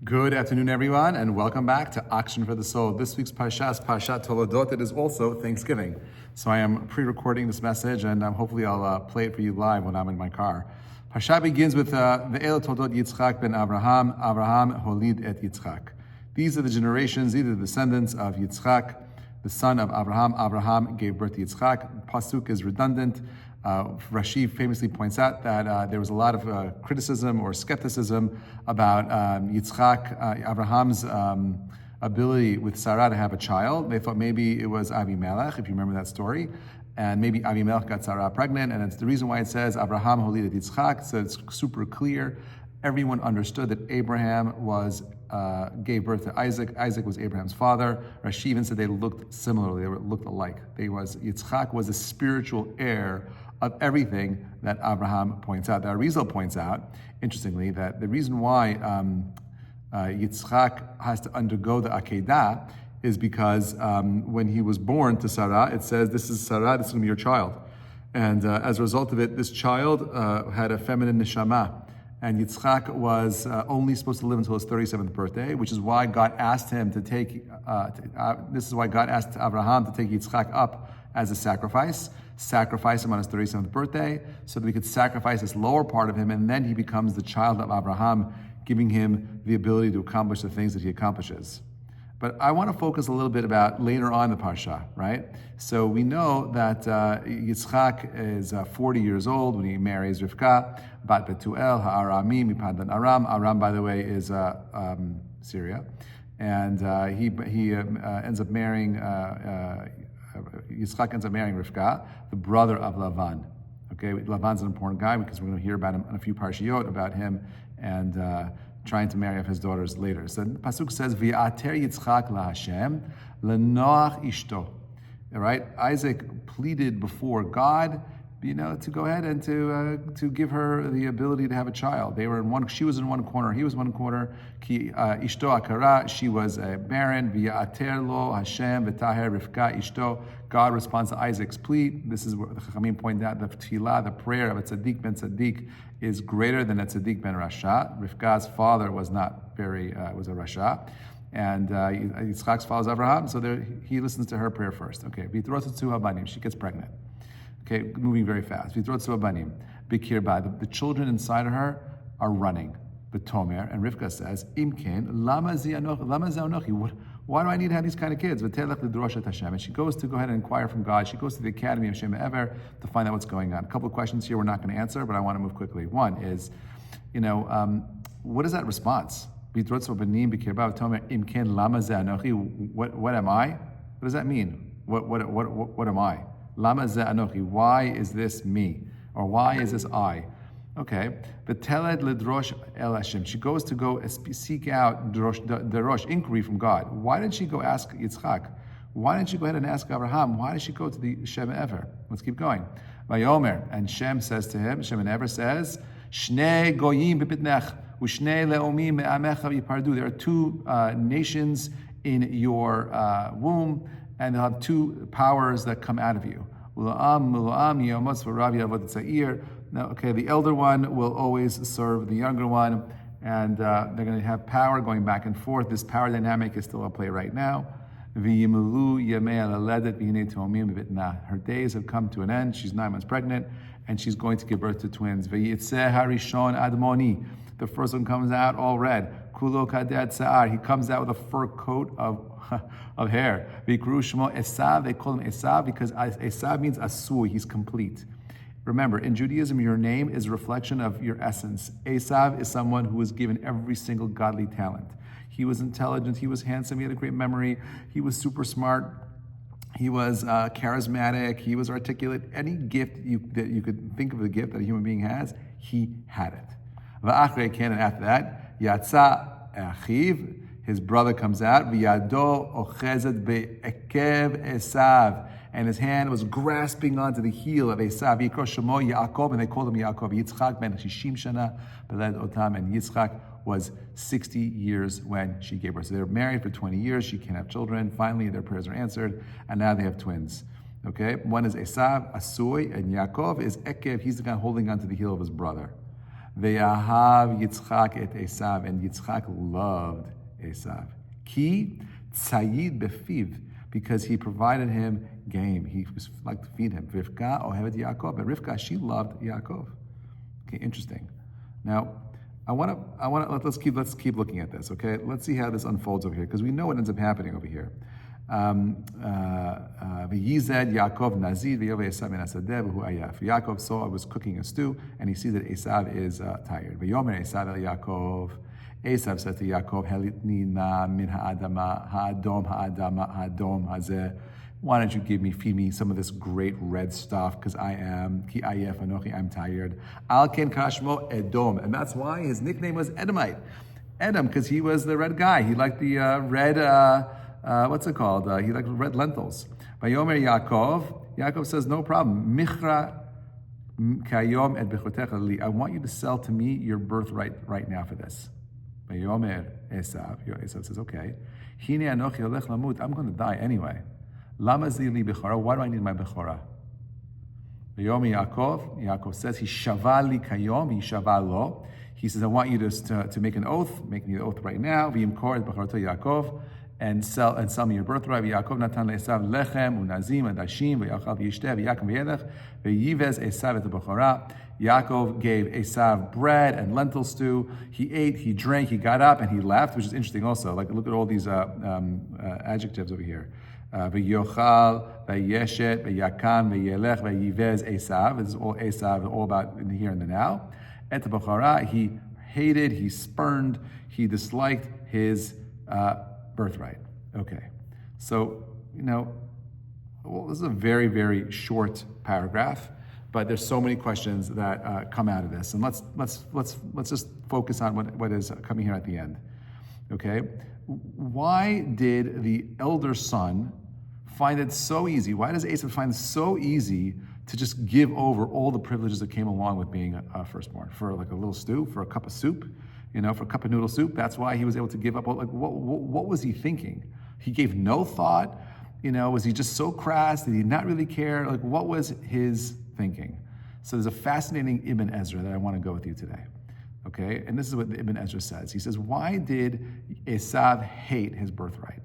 Good afternoon, everyone, and welcome back to Action for the Soul. This week's Parsha is Perashat Toledot. It is also Thanksgiving. So I am pre-recording this message, and hopefully I'll play it for you live when I'm in my car. Parsha begins with Ve'el Toldot Yitzchak ben Avraham. Avraham holid et Yitzchak. These are the generations, these are the descendants of Yitzchak, the son of Avraham. Avraham gave birth to Yitzchak. Pasuk is redundant. Rashi famously points out that there was a lot of criticism or skepticism about Yitzchak, Abraham's ability with Sarah to have a child. They thought maybe it was Avimelech, if you remember that story, and maybe Avimelech got Sarah pregnant, and it's the reason why it says Abraham holid et Yitzchak, so it's super clear. Everyone understood that Abraham gave birth to Isaac. Isaac was Abraham's father. Rashi even said they looked similar, they looked alike. Yitzchak was a spiritual heir of everything that Abraham points out. The Arizal points out, interestingly, that the reason why Yitzchak has to undergo the Akedah is because when he was born to Sarah, it says, this is Sarah, this is going to be your child. And as a result of it, this child had a feminine neshama. And Yitzchak was only supposed to live until his 37th birthday, which is why God asked him to take, this is why God asked Abraham to take Yitzchak up as a sacrifice him on his 37th birthday, so that we could sacrifice this lower part of him, and then he becomes the child of Abraham, giving him the ability to accomplish the things that he accomplishes. But I want to focus a little bit about later on in the Parsha, right? So we know that Yitzchak is 40 years old when he marries Rivkah, Bat Betuel, Ha'arami, Mipadan Aram. Aram, by the way, is Syria. And he ends up marrying, Yitzchak ends up marrying Rivkah, the brother of Lavan. Okay, Lavan's an important guy because we're going to hear about him in a few Parshiyot, about him and trying to marry off his daughters later. So the Pasuk says, V'yater Yitzchak laHashem leNoach ishto. All right, Isaac pleaded before God, to go ahead and to give her the ability to have a child. She was in one corner, he was in one corner. Ki ishto akara, she was barren. V'yater lo Hashem v'taher Rivkah ishto. God responds to Isaac's plea. This is what the Chachamim point out. The tefillah, the prayer of a tzaddik ben tzaddik, is greater than a tzaddik ben rasha. Rivkah's father was not was a rasha. And Yitzchak's father is Abraham, so he listens to her prayer first. Okay, v'yitrotzatzu habanim, she gets pregnant. Okay, moving very fast. V'yitrotzatzu habanim, bikirba, the children inside of her are running. B'tomer, and Rivkah says, Imken, lama zanochi, why do I need to have these kind of kids? And she goes to go ahead and inquire from God. She goes to the Academy of Shem Ever to find out what's going on. A couple of questions here we're not going to answer, but I want to move quickly. One is, what is that response? What am I? What does that mean? What am I? Lama ze'anochi, why is this me? Or why is this I? Okay, V'teled ledrosh el Hashem. She goes to seek out derosh, inquiry from God. Why didn't she go ask Yitzchak? Why didn't she go ahead and ask Abraham? Why did she go to the Shem Ever? Let's keep going. Vayomer, and Shem says to him, Shem and Ever says, Shnei goyim b'pitnech, u'shnei le'omim me'amecha v'yipardu. There are two nations in your womb, and they'll have two powers that come out of you. Now, okay, the elder one will always serve the younger one, and they're going to have power going back and forth. This power dynamic is still at play right now. Her days have come to an end. She's 9 months pregnant, and she's going to give birth to twins. The first one comes out all red. He comes out with a fur coat of hair. Esav, they call him Esav because Esav means asui, he's complete. Remember, in Judaism, your name is a reflection of your essence. Esav is someone who was given every single godly talent. He was intelligent, he was handsome, he had a great memory, he was super smart, he was charismatic, he was articulate. Any gift that you could think of, a gift that a human being has, he had it. And after that, Yatsa Achiv, his brother comes out, V'yado ochezet be'ekev Esav, and his hand was grasping onto the heel of Esav. Yikro Shemo Yaakov, and they called him Yaakov. Yitzchak ben Shishim Shana beled otam, and Yitzchak was 60 years when she gave birth. So they were married for 20 years. She can't have children. Finally, their prayers are answered, and now they have twins. Okay, one is Esav, Asui, and Yaakov is Ekev. He's the guy holding onto the heel of his brother. Ve'ahav Yitzchak et Esav, and Yitzchak loved Esav. Ki tzayid befiv, because he provided him game. He was like to feed him. Rivkah ohevet Yaakov, but Rivkah, she loved Yaakov. Okay, interesting. Now, let's keep looking at this. Okay, let's see how this unfolds over here, because we know what ends up happening over here. V'yized Yaakov nazir v'yove Esav min hasadeh v'hu ayaf. Yaakov saw I was cooking a stew, and he sees that Esav is tired. V'yomer Esav el Yaakov. Esav says to Yaakov, Helitni na min ha'adama ha'adom hazeh. Why don't you feed me some of this great red stuff, because I am, ki ayef anochi, I'm tired. Al ken kashmo Edom. And that's why his nickname was Edomite. Edom, because he was the red guy. He liked the red, what's it called? He liked red lentils. Vayomer Yaakov says, no problem. Michra kayom et bechotecha li. I want you to sell to me your birthright right now for this. Vayomer Esav says, okay. Hine anochi olech lamut. I'm going to die anyway. Lama zili bechora. Why do I need my bechora? Vayomer Yaakov says, he shavali kayom, he shavalo. He says, I want you to make an oath, make me the oath right now. V'yimkor et bechorato Yaakov, and sell me your birthright. Yaakov natan le'esav lechem unazim adashim v'yachal v'yishteh v'yakim v'yelech v'yivez Esav et bechora. Yaakov gave Esav bread and lentil stew. He ate, he drank, he got up, and he left, which is interesting also. Like, look at all these adjectives over here. V'yochal, v'yeshet, v'yakam, v'yelech, v'yivez Esav. This is all Esav, all about in the here and the now. Et bechora, he hated, he spurned, he disliked his birthright. Okay, so this is a very, very short paragraph, but there's so many questions that come out of this, and let's just focus on what is coming here at the end. Okay, why did the elder son find it so easy? Why does Esav find it so easy to just give over all the privileges that came along with being a firstborn, for like a little stew, for a cup of soup, for a cup of noodle soup? That's why he was able to give up. Like, what was he thinking? He gave no thought. Was he just so crass? Did he not really care? Like, what was his thinking? So there's a fascinating Ibn Ezra that I want to go with you today. Okay, and this is what the Ibn Ezra says. He says, why did Esav hate his birthright?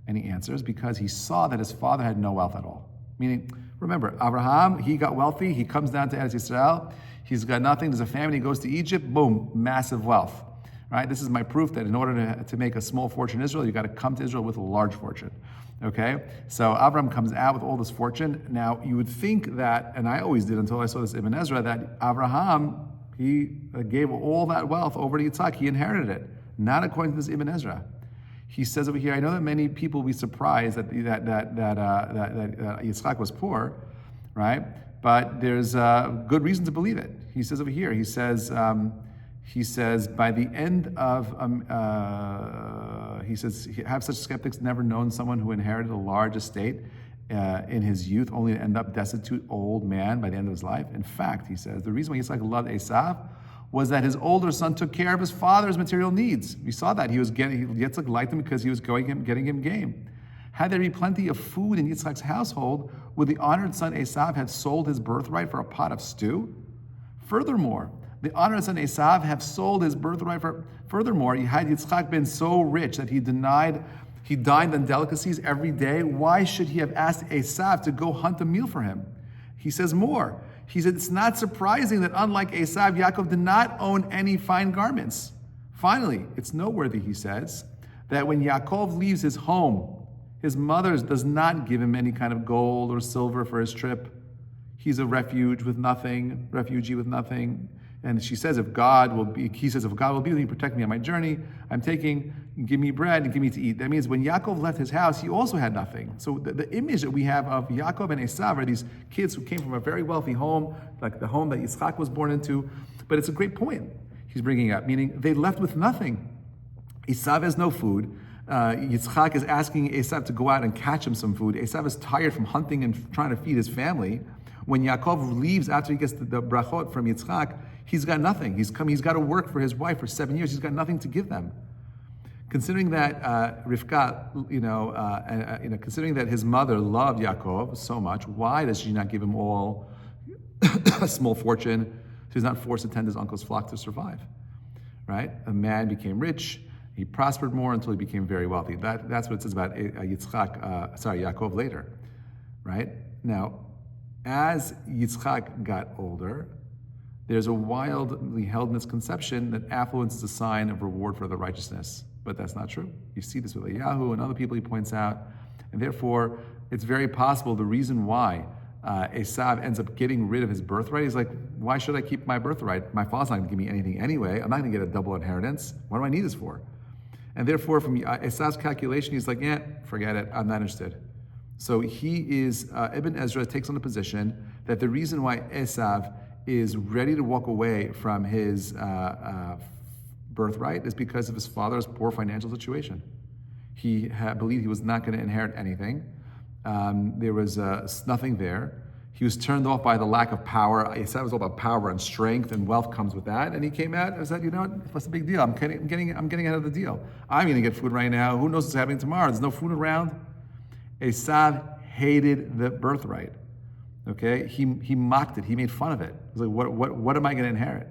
And he answers, because he saw that his father had no wealth at all. Meaning, remember, Abraham, he got wealthy, he comes down to Eretz Yisrael, he's got nothing, there's a famine, he goes to Egypt, boom, massive wealth. Right? This is my proof that in order to make a small fortune in Israel, you got to come to Israel with a large fortune. Okay? So Abraham comes out with all this fortune. Now, you would think that, and I always did until I saw this Ibn Ezra, that Abraham, he gave all that wealth over to Yitzchak, he inherited it. Not according to this Ibn Ezra. He says over here, I know that many people will be surprised that Yitzchak was poor, right? But there's good reason to believe it. He says over here, he says by the end of, have such skeptics never known someone who inherited a large estate in his youth, only to end up destitute old man by the end of his life? In fact, he says, the reason why Yitzchak loved Esav was that his older son took care of his father's material needs. We saw that. Yitzchak liked him because he was getting him game. Had there been plenty of food in Yitzchak's household, would the honored son Esav have sold his birthright for a pot of stew? Furthermore, the honored son Esav have sold his birthright Furthermore, had Yitzchak been so rich that he dined on delicacies every day, why should he have asked Esav to go hunt a meal for him? He says more. He said, it's not surprising that unlike Esav, Yaakov did not own any fine garments. Finally, it's noteworthy, he says, that when Yaakov leaves his home, his mother does not give him any kind of gold or silver for his trip. He's a refugee with nothing. And she says, if God will be with me and protect me on my journey, I'm taking, give me bread and give me to eat. That means when Yaakov left his house, he also had nothing. So the image that we have of Yaakov and Esav are these kids who came from a very wealthy home, like the home that Yitzchak was born into. But it's a great point he's bringing up, meaning they left with nothing. Esav has no food. Yitzchak is asking Esav to go out and catch him some food. Esav is tired from hunting and trying to feed his family. When Yaakov leaves after he gets the brachot from Yitzchak, he's got nothing. He's got to work for his wife for 7 years. He's got nothing to give them. Considering that Rivkah, considering that his mother loved Yaakov so much, why does she not give him all a small fortune? he's not forced to tend his uncle's flock to survive, right? A man became rich, he prospered more until he became very wealthy. That's what it says about Yaakov later, right? Now, as Yitzchak got older, there's a wildly held misconception that affluence is a sign of reward for the righteousness, but that's not true. You see this with Eliyahu and other people he points out, and therefore it's very possible the reason why Esav ends up getting rid of his birthright. He's like, why should I keep my birthright? My father's not going to give me anything anyway. I'm not going to get a double inheritance. What do I need this for? And therefore, from Esav's calculation, he's like, forget it. I'm not interested. So Ibn Ezra takes on the position that the reason why Esav is ready to walk away from his birthright is because of his father's poor financial situation. He believed he was not going to inherit anything. There was nothing there. He was turned off by the lack of power. Esav was all about power and strength, and wealth comes with that. And he came out and said, you know what, what's the big deal? I'm getting out of the deal. I'm going to get food right now. Who knows what's happening tomorrow? There's no food around. Esav hated the birthright. Okay, he mocked it. He made fun of it. He was like, what am I going to inherit?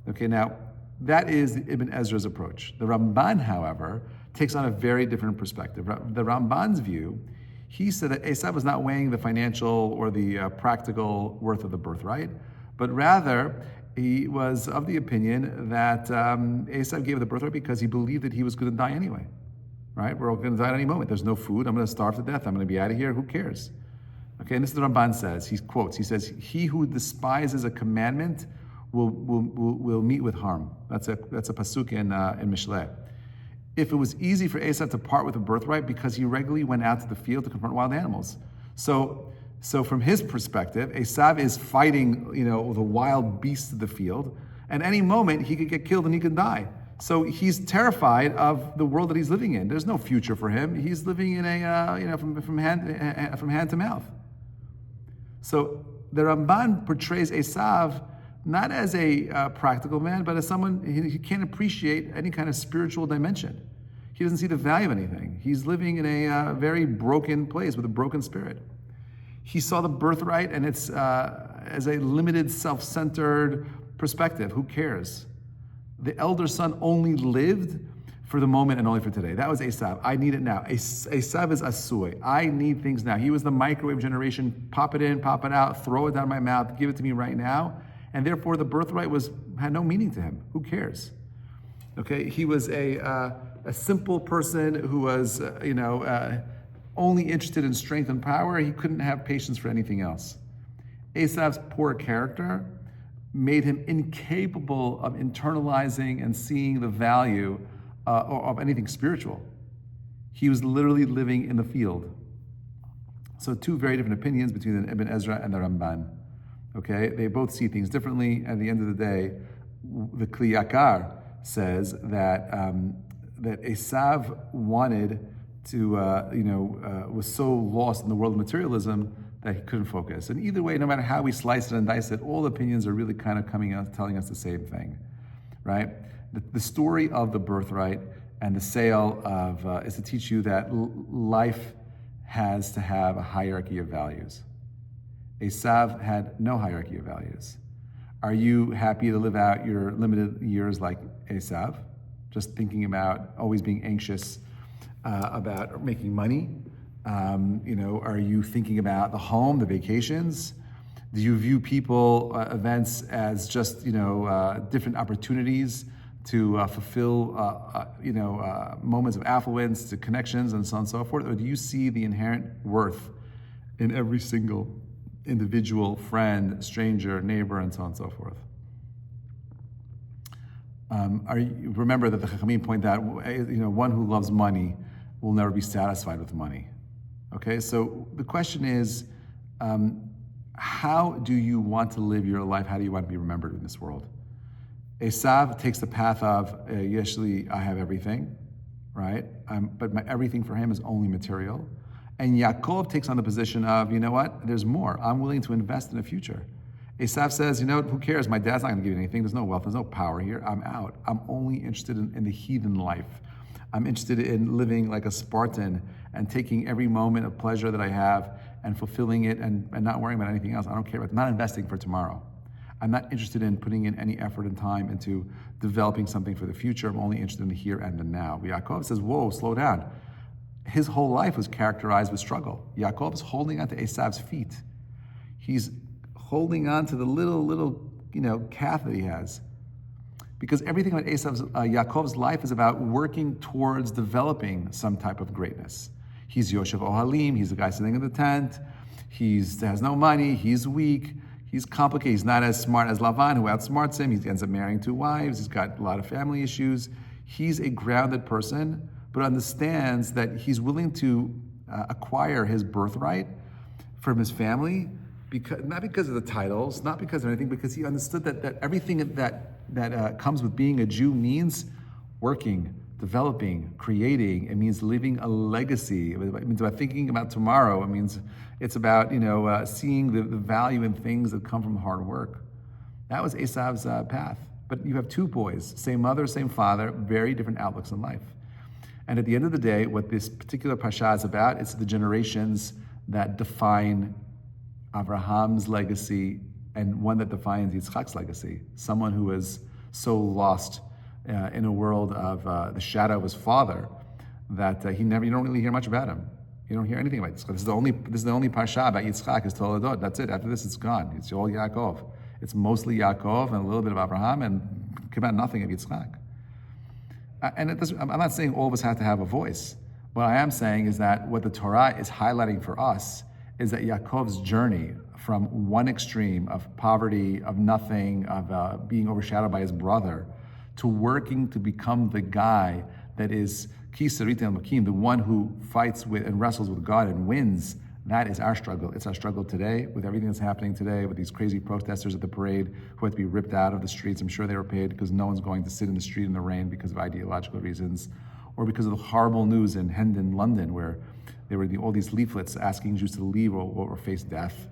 Okay, now that is Ibn Ezra's approach. The Ramban, however, takes on a very different perspective. The Ramban's view, he said that Esav was not weighing the financial or the practical worth of the birthright, but rather he was of the opinion that Esav gave the birthright because he believed that he was going to die anyway. Right? We're all going to die at any moment. There's no food. I'm going to starve to death. I'm going to be out of here. Who cares? Okay, and this is what Ramban says. He quotes. He says, "He who despises a commandment will meet with harm." That's a pasuk in Mishleh. If it was easy for Esav to part with a birthright because he regularly went out to the field to confront wild animals, so from his perspective, Esav is fighting, the wild beasts of the field, and any moment he could get killed and he could die. So he's terrified of the world that he's living in. There's no future for him. He's living in from hand to mouth. So the Ramban portrays Esav not as a practical man, but as someone he can't appreciate any kind of spiritual dimension. He doesn't see the value of anything. He's living in a very broken place with a broken spirit. He saw the birthright and it's as a limited, self-centered perspective. Who cares? The elder son only lived for the moment and only for today. That was Esav. I need it now. Esav is asui. I need things now. He was the microwave generation. Pop it in, pop it out, throw it down my mouth, give it to me right now. And therefore the birthright had no meaning to him. Who cares? Okay, he was a simple person who was, only interested in strength and power. He couldn't have patience for anything else. Esav's poor character made him incapable of internalizing and seeing the value of anything spiritual. He was literally living in the field. So two very different opinions between Ibn Ezra and the Ramban. Okay, they both see things differently. At the end of the day, the Kli Yakar says that Esav wanted to, was so lost in the world of materialism that he couldn't focus. And either way, no matter how we slice it and dice it, all opinions are really kind of coming out, telling us the same thing, right? The story of the birthright and the sale is to teach you that life has to have a hierarchy of values. Esav had no hierarchy of values. Are you happy to live out your limited years like Esav, just thinking about always being anxious about making money? Are you thinking about the home, the vacations? Do you view people, events as just, different opportunities to fulfill, moments of affluence, to connections, and so on and so forth? Or do you see the inherent worth in every single individual, friend, stranger, neighbor, and so on and so forth? Remember that the Chachamim point out, one who loves money will never be satisfied with money. Okay, so the question is, how do you want to live your life? How do you want to be remembered in this world? Esav takes the path of, usually I have everything, right? But everything for him is only material. And Yaakov takes on the position of, you know what, there's more. I'm willing to invest in the future. Esav says, who cares? My dad's not going to give you anything. There's no wealth. There's no power here. I'm out. I'm only interested in the heathen life. I'm interested in living like a Spartan and taking every moment of pleasure that I have and fulfilling it and not worrying about anything else. I don't care about not investing for tomorrow. I'm not interested in putting in any effort and time into developing something for the future. I'm only interested in the here and the now. Yaakov says, whoa, slow down. His whole life was characterized with struggle. Yaakov is holding on to Esav's feet. He's holding on to the little calf that he has. Because everything about Yaakov's life is about working towards developing some type of greatness. He's Yoshev Ohalim, he's the guy sitting in the tent, he has no money, he's weak, he's complicated, he's not as smart as Lavan, who outsmarts him, he ends up marrying 2 wives, he's got a lot of family issues. He's a grounded person, but understands that he's willing to acquire his birthright from his family, not because of the titles, not because of anything, because he understood that everything that comes with being a Jew means working, developing, creating. It means leaving a legacy. It means about thinking about tomorrow. It's about seeing the value in things that come from hard work. That was Esav's path. But you have 2 boys, same mother, same father, very different outlooks in life. And at the end of the day, what this particular parasha is about, it's the generations that define Abraham's legacy and one that defines Yitzchak's legacy. Someone who is so lost in a world of the shadow of his father that you don't really hear much about him. You don't hear anything about Yitzchak. This is the only parasha about Yitzchak is Toledot. That's it. After this, it's gone. It's all Yaakov. It's mostly Yaakov and a little bit of Abraham and about nothing of Yitzchak. And I'm not saying all of us have to have a voice. What I am saying is that what the Torah is highlighting for us is that Yaakov's journey from one extreme of poverty, of nothing, of being overshadowed by his brother, to working to become the guy that is Kisarita Makim, the one who fights with and wrestles with God and wins. That is our struggle. It's our struggle today with everything that's happening today, with these crazy protesters at the parade who had to be ripped out of the streets. I'm sure they were paid because no one's going to sit in the street in the rain because of ideological reasons, or because of the horrible news in Hendon, London, where there were all these leaflets asking Jews to leave or face death.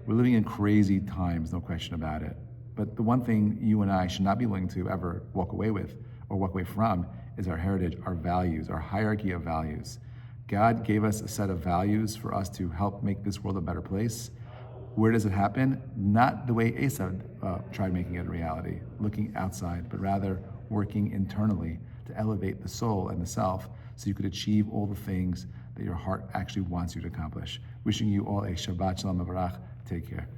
We're living in crazy times, no question about it. But the one thing you and I should not be willing to ever walk away with or walk away from is our heritage, our values, our hierarchy of values. God gave us a set of values for us to help make this world a better place. Where does it happen? Not the way Esav tried making it a reality, looking outside, but rather working internally to elevate the soul and the self so you could achieve all the things that your heart actually wants you to accomplish. Wishing you all a Shabbat Shalom Avarach. Take care.